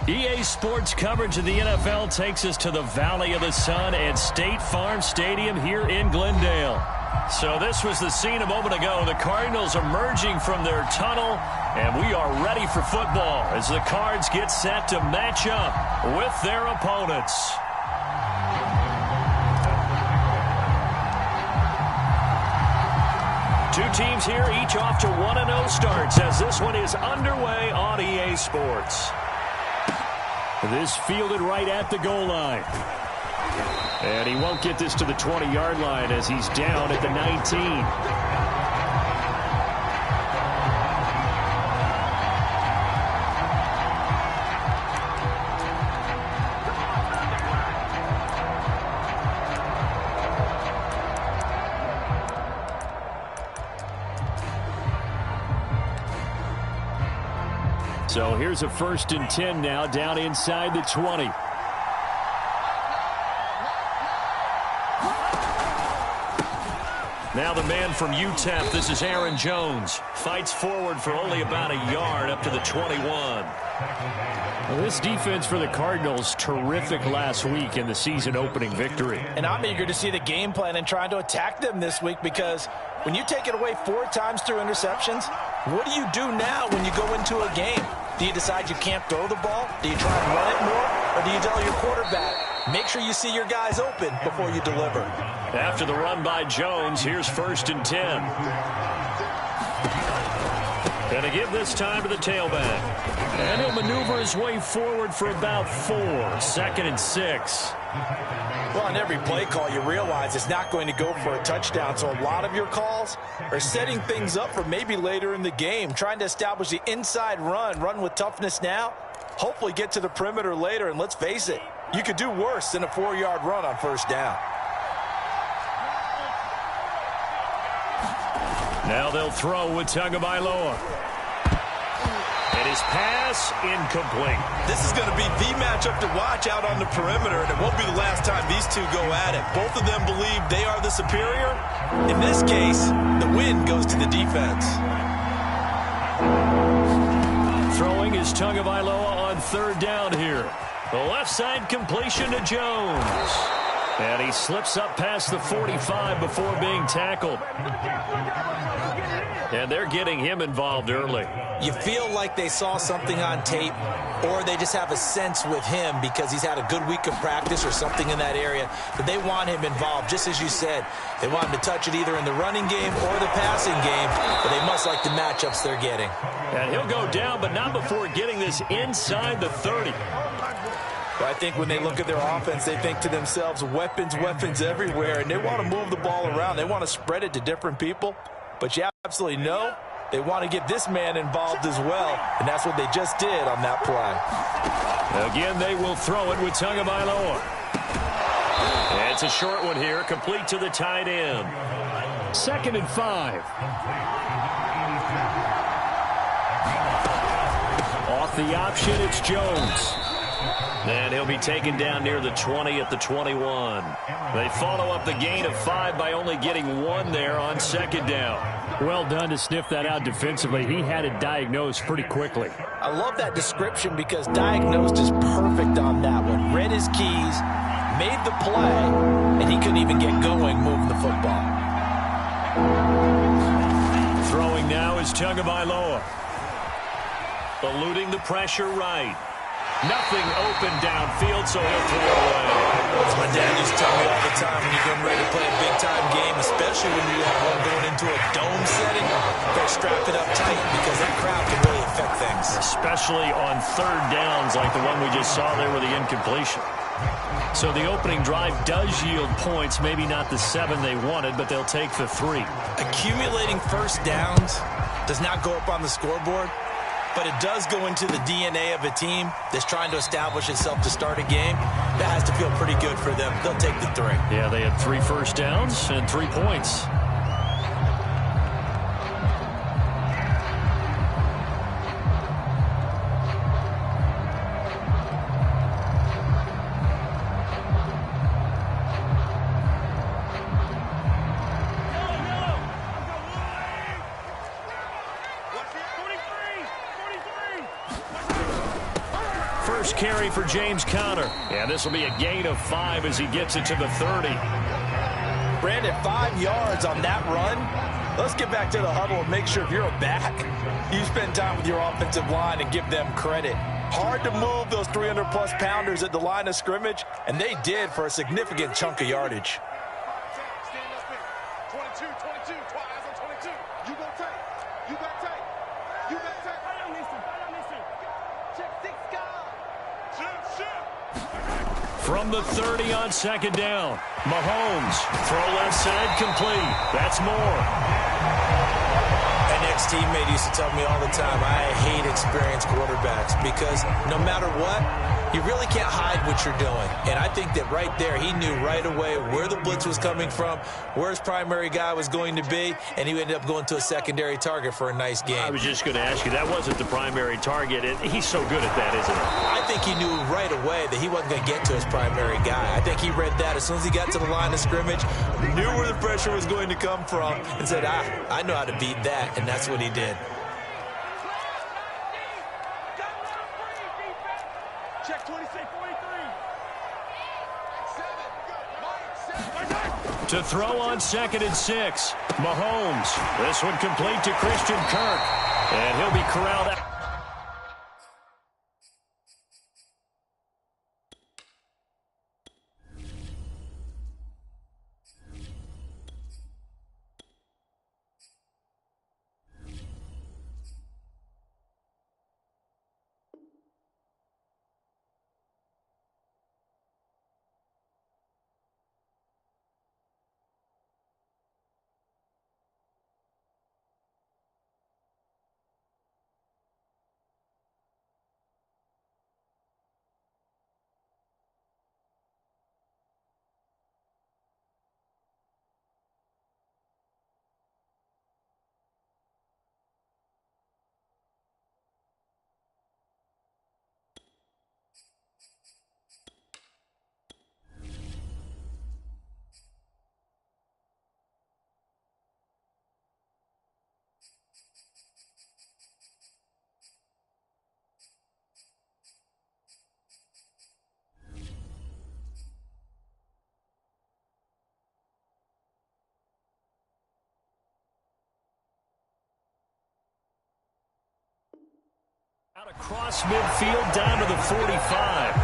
EA Sports coverage of the NFL takes us to the Valley of the Sun at State Farm Stadium here in Glendale. So this was the scene a moment ago. The Cardinals emerging from their tunnel, and we are ready for football as the Cards get set to match up with their opponents. Two teams here, each off to 1-0 starts as this one is underway on EA Sports. This fielded right at the goal line. And he won't get this to the 20-yard line as he's down at the 19. So here's a 1st and 10 now down inside the 20. Now the man from UTEP, this is Aaron Jones. Fights forward for only about a yard up to the 21. Well, this defense for the Cardinals, terrific last week in the season opening victory. And I'm eager to see the game plan and trying to attack them this week, because when you take it away 4 times through interceptions, what do you do now when you go into a game? Do you decide you can't throw the ball? Do you try and run it more? Or do you tell your quarterback, make sure you see your guys open before you deliver? After the run by Jones, here's 1st and 10. Going to give this time to the tailback. And he'll maneuver his way forward for about 4. 2nd and 6. Well, on every play call, you realize it's not going to go for a touchdown. So a lot of your calls are setting things up for maybe later in the game, trying to establish the inside run with toughness now, hopefully get to the perimeter later. And let's face it, you could do worse than a 4-yard run on 1st down. Now they'll throw with Tagovailoa. And his pass incomplete. This is going to be the matchup to watch out on the perimeter, and it won't be the last time these two go at it. Both of them believe they are the superior. In this case, the win goes to the defense. Throwing is Tagovailoa on 3rd down here. The left side completion to Jones. And he slips up past the 45 before being tackled. And they're getting him involved early. You feel like they saw something on tape, or they just have a sense with him because he's had a good week of practice or something in that area, but they want him involved, just as you said. They want him to touch it either in the running game or the passing game, but they must like the matchups they're getting. And he'll go down, but not before getting this inside the 30. But I think when they look at their offense, they think to themselves, weapons, weapons everywhere, and they want to move the ball around. They want to spread it to different people, but you absolutely know they want to get this man involved as well, and that's what they just did on that play. Again, they will throw it with Tagovailoa. And it's a short one here, complete to the tight end. 2nd and 5. Off the option, it's Jones. And he'll be taken down near the 20 at the 21. They follow up the gain of 5 by only getting 1 there on 2nd down. Well done to sniff that out defensively. He had it diagnosed pretty quickly. I love that description because diagnosed is perfect on that one. Read his keys, made the play, and he couldn't even get going moving the football. Throwing now is Tagovailoa. Eluding the pressure right. Nothing open downfield, so he'll throw away. As my dad used to tell me all the time, when you're getting ready to play a big-time game, especially when you have one going into a dome setting, better strap it up tight because that crowd can really affect things. Especially on 3rd downs like the one we just saw there with the incompletion. So the opening drive does yield points, maybe not the 7 they wanted, but they'll take the 3. Accumulating 1st downs does not go up on the scoreboard, but it does go into the DNA of a team that's trying to establish itself to start a game. That has to feel pretty good for them. They'll take the 3. Yeah, they had 3 first downs and 3 points. first carry for James Conner. And this will be a gain of 5 as he gets it to the 30. Brandon, 5 yards on that run. Let's get back to the huddle and make sure if you're a back, you spend time with your offensive line and give them credit. Hard to move those 300-plus pounders at the line of scrimmage, and they did for a significant chunk of yardage. Stand up here. 22, 22, eyes on 22. You go take. You got take. You got take. I don't listen. Check 6 guys. Shift. From the 30 on second down. Mahomes, throw left side, complete. That's more. An ex-teammate used to tell me all the time, I hate experienced quarterbacks because no matter what, you really can't hide what you're doing. And I think that right there, he knew right away where the blitz was coming from, where his primary guy was going to be, and he ended up going to a secondary target for a nice game. I was just going to ask you, that wasn't the primary target. He's so good at that, isn't he? I think he knew right away that he wasn't going to get to his primary guy. I think he read that as soon as he got to the line of scrimmage, knew where the pressure was going to come from, and said, I know how to beat that, and that's what he did. Check 26, 43. To throw on 2nd and 6. Mahomes. This one complete to Christian Kirk. And he'll be corralled out. Out across midfield down to the 45.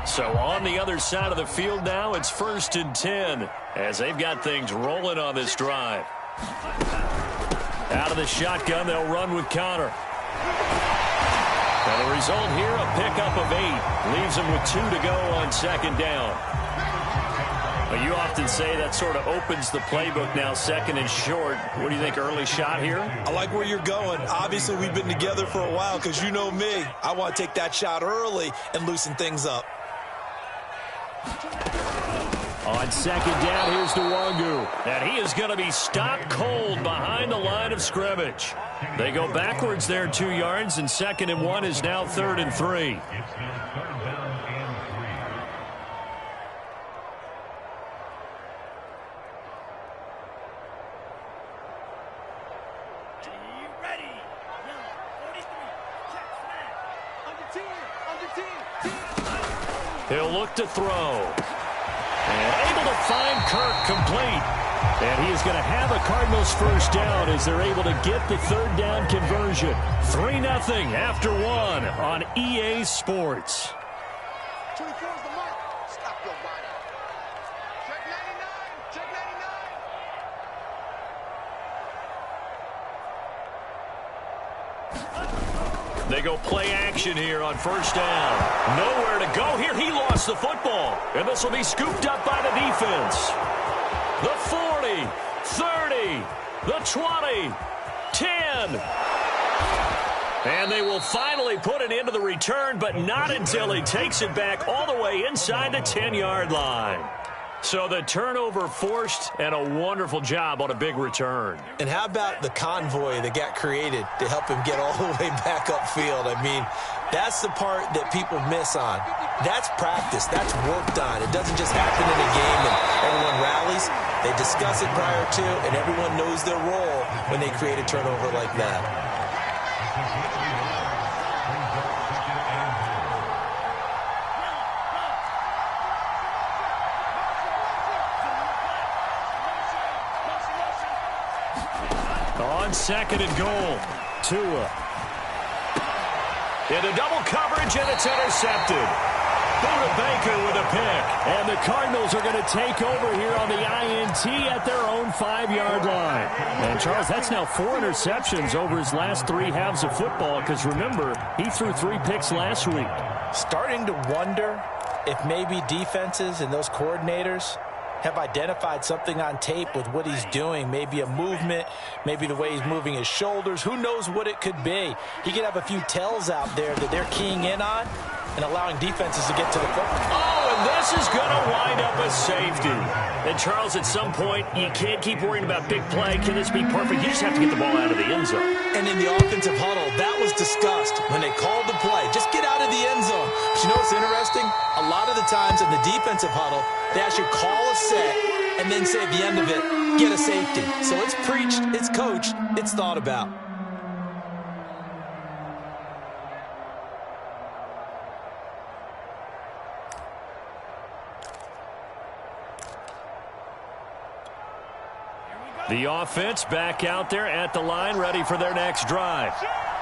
So on the other side of the field now, it's 1st and 10 as they've got things rolling on this drive. Out of the shotgun, they'll run with Conner. And the result here, a pickup of 8. Leaves them with 2 to go on 2nd down. Well, you often say that sort of opens the playbook now, 2nd and short. What do you think, early shot here? I like where you're going. Obviously, we've been together for a while because you know me. I want to take that shot early and loosen things up. On 2nd down, here's Nwangu. And he is going to be stopped cold behind the line of scrimmage. They go backwards there 2 yards, and 2nd and 1 is now 3rd and 3. He'll look to throw. And able to find Kirk complete. And he is going to have a Cardinals first down as they're able to get the 3rd down conversion. 3-0 after 1 on EA Sports. 24 is the mark. Stop your body. Check 99. Check 99. They go play action here on 1st down. Nowhere to go here. He lost the football. And this will be scooped up by the defense. The 40, 30, the 20, 10. And they will finally put it into the return, but not until he takes it back all the way inside the 10-yard line. So the turnover forced, and a wonderful job on a big return. And how about the convoy that got created to help him get all the way back upfield? I mean, that's the part that people miss on. That's practice. That's worked on. It doesn't just happen in a game and everyone rallies. They discuss it prior to, and everyone knows their role when they create a turnover like that. On second and goal, Tua. Into double coverage, and it's intercepted. Buda Baker with a pick. And the Cardinals are going to take over here on the INT at their own 5-yard line. And, Charles, that's now 4 interceptions over his last 3 halves of football, because, remember, he threw 3 picks last week. Starting to wonder if maybe defenses and those coordinators have identified something on tape with what he's doing. Maybe a movement, maybe the way he's moving his shoulders. Who knows what it could be? He could have a few tells out there that they're keying in on and allowing defenses to get to the football. Oh, and this is going to wind up a safety. And, Charles, at some point, you can't keep worrying about big play. Can this be perfect? You just have to get the ball out of the end zone. And in the offensive huddle, that was discussed when they called the play. Just get out of the end zone. But you know what's interesting? A lot of the times in the defensive huddle, they actually call a set and then say at the end of it, get a safety. So it's preached, it's coached, it's thought about. The offense back out there at the line, ready for their next drive.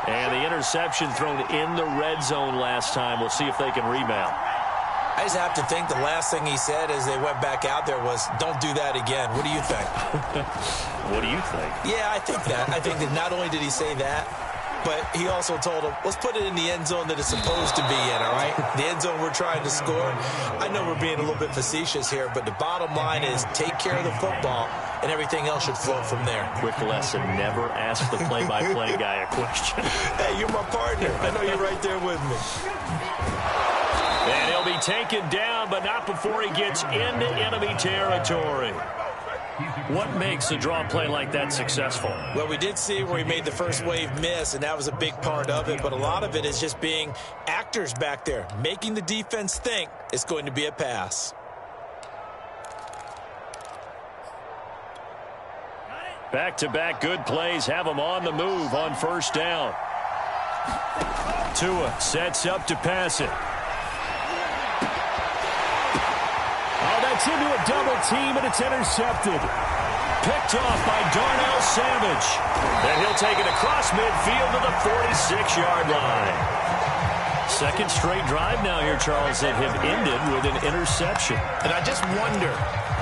And the interception thrown in the red zone last time. We'll see if they can rebound. I just have to think the last thing he said as they went back out there was, don't do that again. What do you think? What do you think? Yeah, I think that. I think that not only did he say that, but he also told him, let's put it in the end zone that it's supposed to be in, all right? The end zone we're trying to score. I know we're being a little bit facetious here, but the bottom line is take care of the football, and everything else should flow from there. Quick lesson, never ask the play-by-play guy a question. Hey, you're my partner. I know you're right there with me. And he'll be taken down, but not before he gets into enemy territory. What makes a draw play like that successful? Well, we did see where he made the first wave miss, and that was a big part of it. But a lot of it is just being actors back there, making the defense think it's going to be a pass. Back-to-back good plays have him on the move on first down. Tua sets up to pass it. It's into a double team, and it's intercepted. Picked off by Darnell Savage. And he'll take it across midfield to the 46-yard line. Second straight drive now here, Charles, that have ended with an interception. And I just wonder,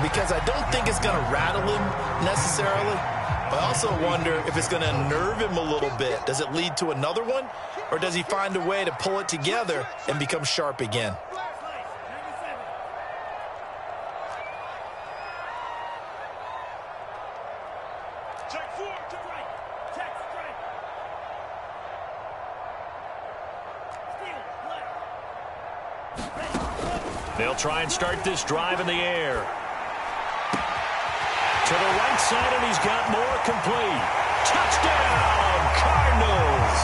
because I don't think it's going to rattle him necessarily, but I also wonder if it's going to unnerve him a little bit. Does it lead to another one, or does he find a way to pull it together and become sharp again? They'll try and start this drive in the air. To the right side, and he's got more complete. Touchdown, Cardinals!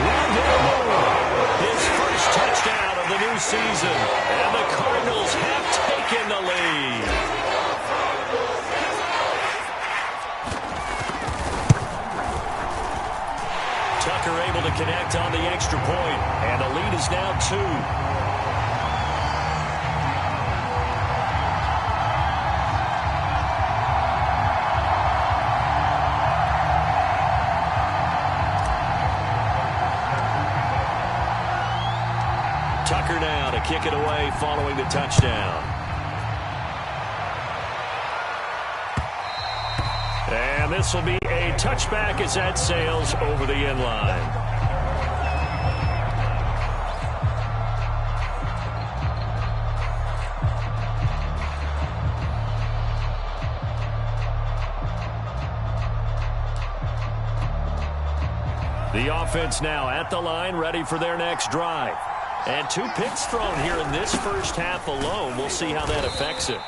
Wendell Moore, his first touchdown of the new season. And the Cardinals have taken the lead. Tucker able to connect on the extra point, and the lead is now 2. Tucker now to kick it away following the touchdown. And this will be a touchback as that sails over the end line. The offense now at the line, ready for their next drive. And 2 picks thrown here in this first half alone. We'll see how that affects him.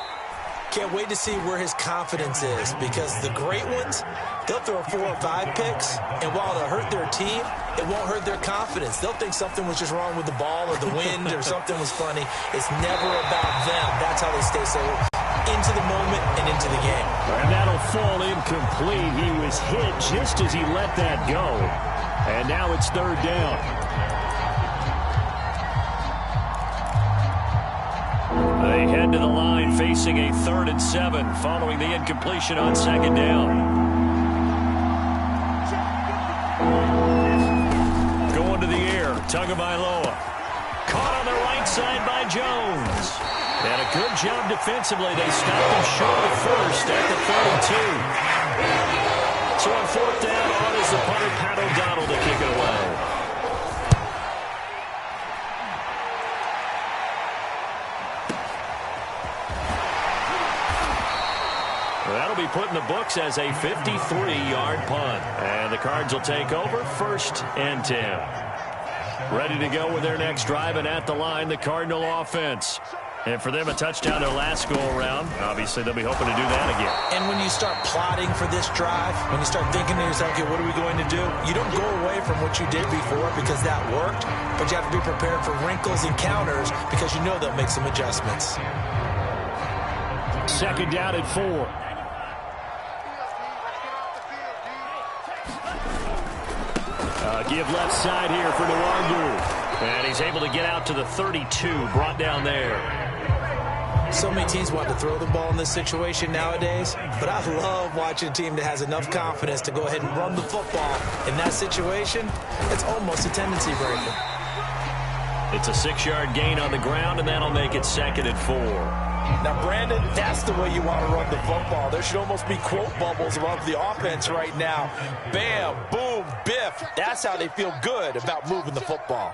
Can't wait to see where his confidence is, because the great ones, they'll throw 4 or 5 picks, and while it'll hurt their team, it won't hurt their confidence. They'll think something was just wrong with the ball or the wind or something was funny. It's never about them. That's how they stay so into the moment and into the game. And that'll fall incomplete. He was hit just as he let that go. And now it's 3rd down. They head to the line facing a 3rd and 7 following the incompletion on 2nd down. Going to the air, Tagovailoa. Caught on the right side by Jones. And a good job defensively. They stopped him short of first at the 32. So on 4th down, on is the punter, Pat O'Donnell, to kick it away. That'll be put in the books as a 53-yard punt. And the Cards will take over 1st and 10. Ready to go with their next drive, and at the line, the Cardinal offense. And for them, a touchdown their last go-around. Obviously, they'll be hoping to do that again. And when you start plotting for this drive, when you start thinking to yourself, okay, what are we going to do? You don't go away from what you did before because that worked, but you have to be prepared for wrinkles and counters because you know they'll make some adjustments. 2nd down at 4. Give left side here for Nwangu. And he's able to get out to the 32, brought down there. So many teams want to throw the ball in this situation nowadays, but I love watching a team that has enough confidence to go ahead and run the football. In that situation, it's almost a tendency breaker. It's a 6-yard gain on the ground, and that'll make it 2nd and 4. Now, Brandon, that's the way you want to run the football. There should almost be quote bubbles above the offense right now. Bam, boom, biff. That's how they feel good about moving the football.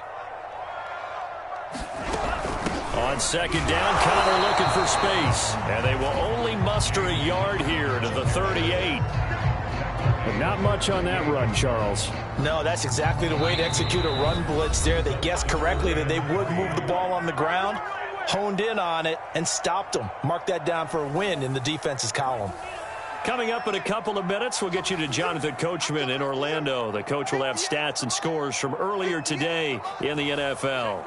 On 2nd down, Connor looking for space. And they will only muster a yard here to the 38. But not much on that run, Charles. No, that's exactly the way to execute a run blitz there. They guessed correctly that they would move the ball on the ground, honed in on it, and stopped them. Mark that down for a win in the defense's column. Coming up in a couple of minutes, we'll get you to Jonathan Coachman in Orlando. The coach will have stats and scores from earlier today in the NFL.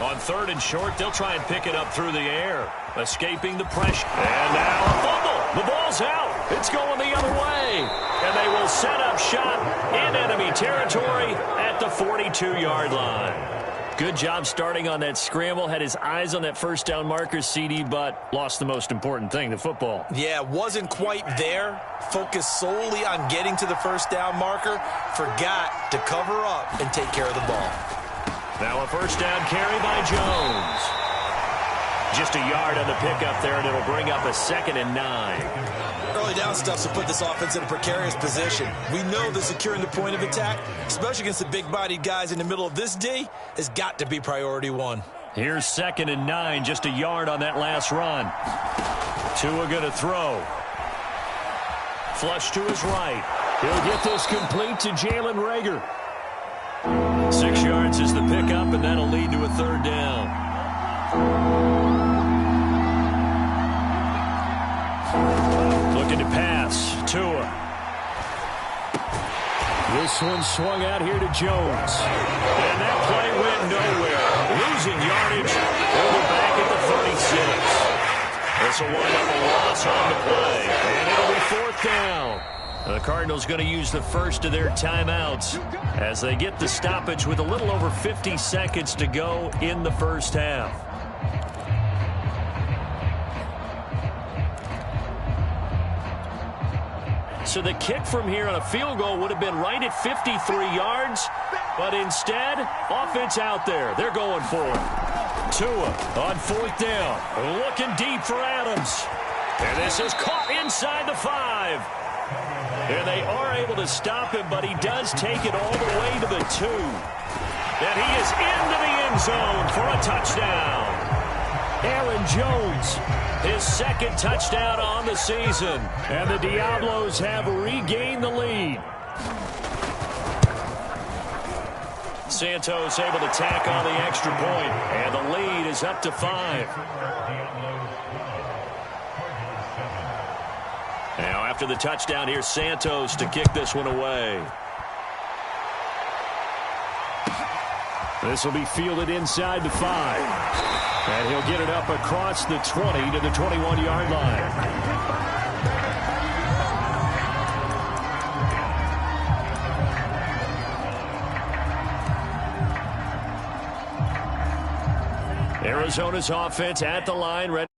On 3rd and short, they'll try and pick it up through the air, escaping the pressure. And now a fumble. The ball's out. It's going the other way. And they will set up shop in enemy territory at the 42-yard line. Good job starting on that scramble. Had his eyes on that 1st down marker, CD, but lost the most important thing, the football. Yeah, wasn't quite there. Focused solely on getting to the 1st down marker. Forgot to cover up and take care of the ball. Now a 1st down carry by Jones. Just a yard on the pickup there, and it'll bring up a 2nd and 9. Early down stuff to put this offense in a precarious position. We know that securing the point of attack, especially against the big-bodied guys in the middle of this D, has got to be priority 1. Here's 2nd and 9, just a yard on that last run. Tua going to throw. Flush to his right. He'll get this complete to Jalen Reagor. 6 yards is the pickup, and that'll lead to a 3rd down. Looking to pass. Tua. This one swung out here to Jones. And that play went nowhere. Losing yardage. Over back at the 36. This will wind up a loss on the play. And it'll be 4th down. The Cardinals going to use the first of their timeouts as they get the stoppage with a little over 50 seconds to go in the first half. So the kick from here on a field goal would have been right at 53 yards, but instead, offense out there. They're going for it. Tua on 4th down, looking deep for Adams. And this is caught inside the 5. And they are able to stop him, but he does take it all the way to the 2. And he is into the end zone for a touchdown. Aaron Jones, his second touchdown on the season. And the Diablos have regained the lead. Santos able to tack on the extra point, and the lead is up to 5. Now after the touchdown, here's Santos to kick this one away. This will be fielded inside the 5. And he'll get it up across the 20 to the 21-yard line. Arizona's offense at the line, ready.